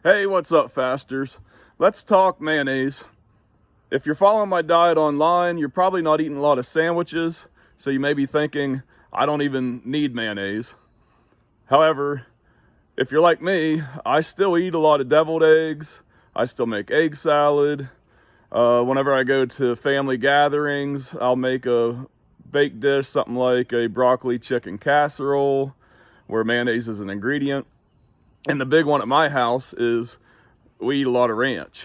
Hey, what's up, fasters? Let's talk mayonnaise. If you're following my diet online, you're probably not eating a lot of sandwiches, so you may be thinking, I don't even need mayonnaise. However, if you're like me, I still eat a lot of deviled eggs. I still make egg salad. Whenever I go to family gatherings, I'll make a baked dish, something like a broccoli chicken casserole, where mayonnaise is an ingredient. And the big one at my house is we eat a lot of ranch.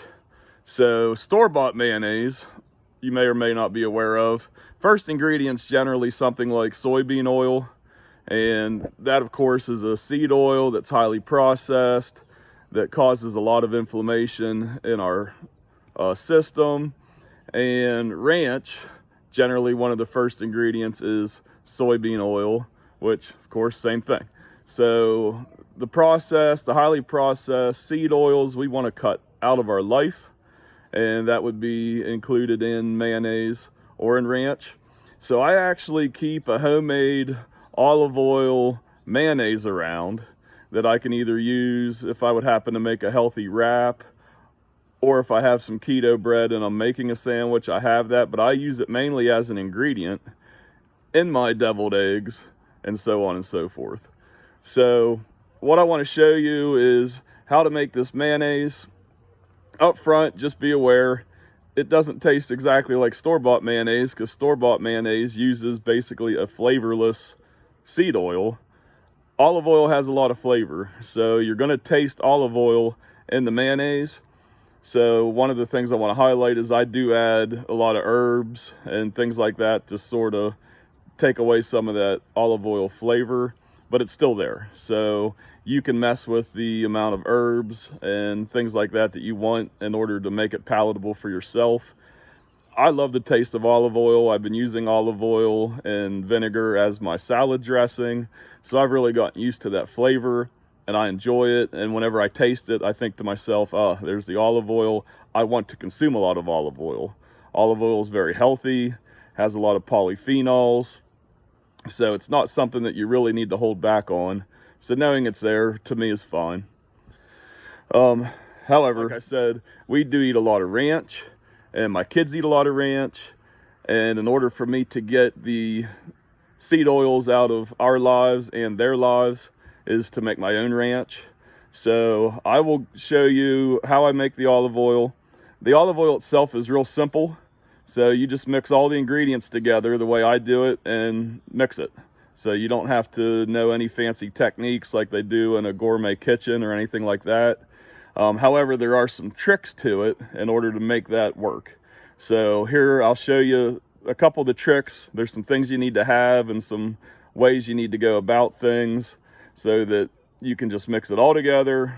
So store-bought mayonnaise, you may or may not be aware of. First ingredient's generally something like soybean oil, and that of course is a seed oil that's highly processed, that causes a lot of inflammation in our system. And ranch, generally one of the first ingredients is soybean oil, which of course same thing. So the highly processed seed oils we want to cut out of our life, and that would be included in mayonnaise or in ranch. So I actually keep a homemade olive oil mayonnaise around that I can either use if I would happen to make a healthy wrap, or if I have some keto bread and I'm making a sandwich, I have that, but I use it mainly as an ingredient in my deviled eggs and so on and so forth. So what I want to show you is how to make this mayonnaise. Up front, just be aware, it doesn't taste exactly like store-bought mayonnaise, because store-bought mayonnaise uses basically a flavorless seed oil. Olive oil has a lot of flavor, so you're going to taste olive oil in the mayonnaise. So one of the things I want to highlight is I do add a lot of herbs and things like that to sort of take away some of that olive oil flavor, but it's still there. So you can mess with the amount of herbs and things like that you want in order to make it palatable for yourself. I love the taste of olive oil. I've been using olive oil and vinegar as my salad dressing, so I've really gotten used to that flavor and I enjoy it. And whenever I taste it, I think to myself, oh, there's the olive oil. I want to consume a lot of olive oil. Olive oil is very healthy, has a lot of polyphenols, so it's not something that you really need to hold back on. So knowing it's there, to me, is fine. However, like I said, we do eat a lot of ranch, and my kids eat a lot of ranch. And in order for me to get the seed oils out of our lives and their lives is to make my own ranch. So I will show you how I make the olive oil. The olive oil itself is real simple. So you just mix all the ingredients together the way I do it and mix it. So you don't have to know any fancy techniques like they do in a gourmet kitchen or anything like that. However, there are some tricks to it in order to make that work. So here I'll show you a couple of the tricks. There's some things you need to have and some ways you need to go about things so that you can just mix it all together,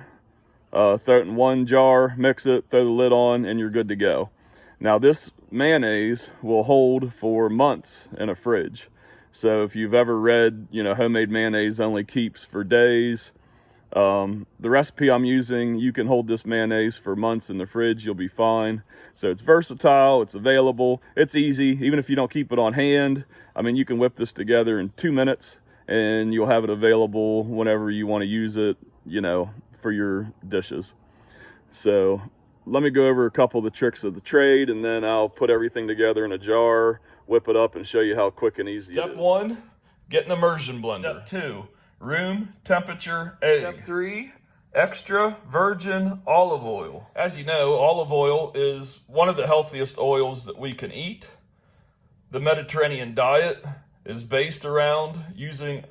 throw it in one jar, mix it, throw the lid on, and you're good to go. Now this mayonnaise will hold for months in a fridge. So if you've ever read, homemade mayonnaise only keeps for days, the recipe I'm using, you can hold this mayonnaise for months in the fridge, you'll be fine. So it's versatile, it's available, it's easy, even if you don't keep it on hand. I mean, you can whip this together in 2 minutes and you'll have it available whenever you want to use it, for your dishes. So let me go over a couple of the tricks of the trade, and then I'll put everything together in a jar, whip it up, and show you how quick and easy it is. Step 1, get an immersion blender. Step 2, room temperature egg. Step 3, extra virgin olive oil. As you know, olive oil is one of the healthiest oils that we can eat. The Mediterranean diet is based around using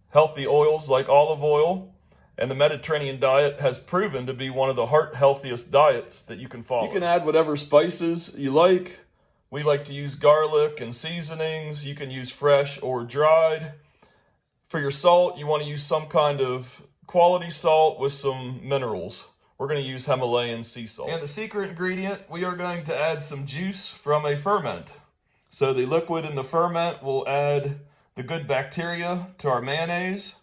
healthy oils like olive oil. And the Mediterranean diet has proven to be one of the healthiest diets that you can follow. You can add whatever spices you like. We like to use garlic and seasonings. You can use fresh or dried. For your salt, you want to use some kind of quality salt with some minerals. We're going to use Himalayan sea salt. And the secret ingredient, we are going to add some juice from a ferment. So the liquid in the ferment will add the good bacteria to our mayonnaise,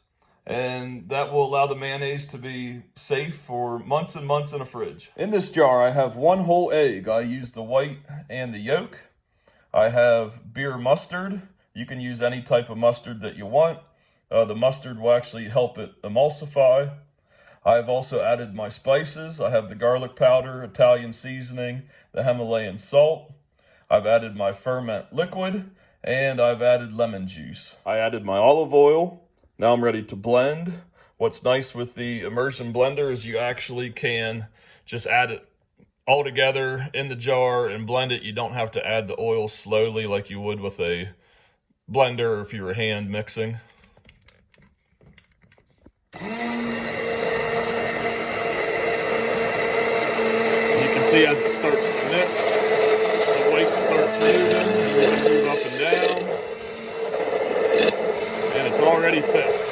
and that will allow the mayonnaise to be safe for months and months in a fridge. In this jar, I have 1 whole egg. I use the white and the yolk. I have beer mustard. You can use any type of mustard that you want. The mustard will actually help it emulsify. I've also added my spices. I have the garlic powder, Italian seasoning, the Himalayan salt. I've added my ferment liquid, and I've added lemon juice. I added my olive oil. Now I'm ready to blend. What's nice with the immersion blender is you actually can just add it all together in the jar and blend it. You don't have to add the oil slowly like you would with a blender or if you were hand mixing. You can see as it starts to mix, the weight starts moving, and you can move up and down, and it's already thick.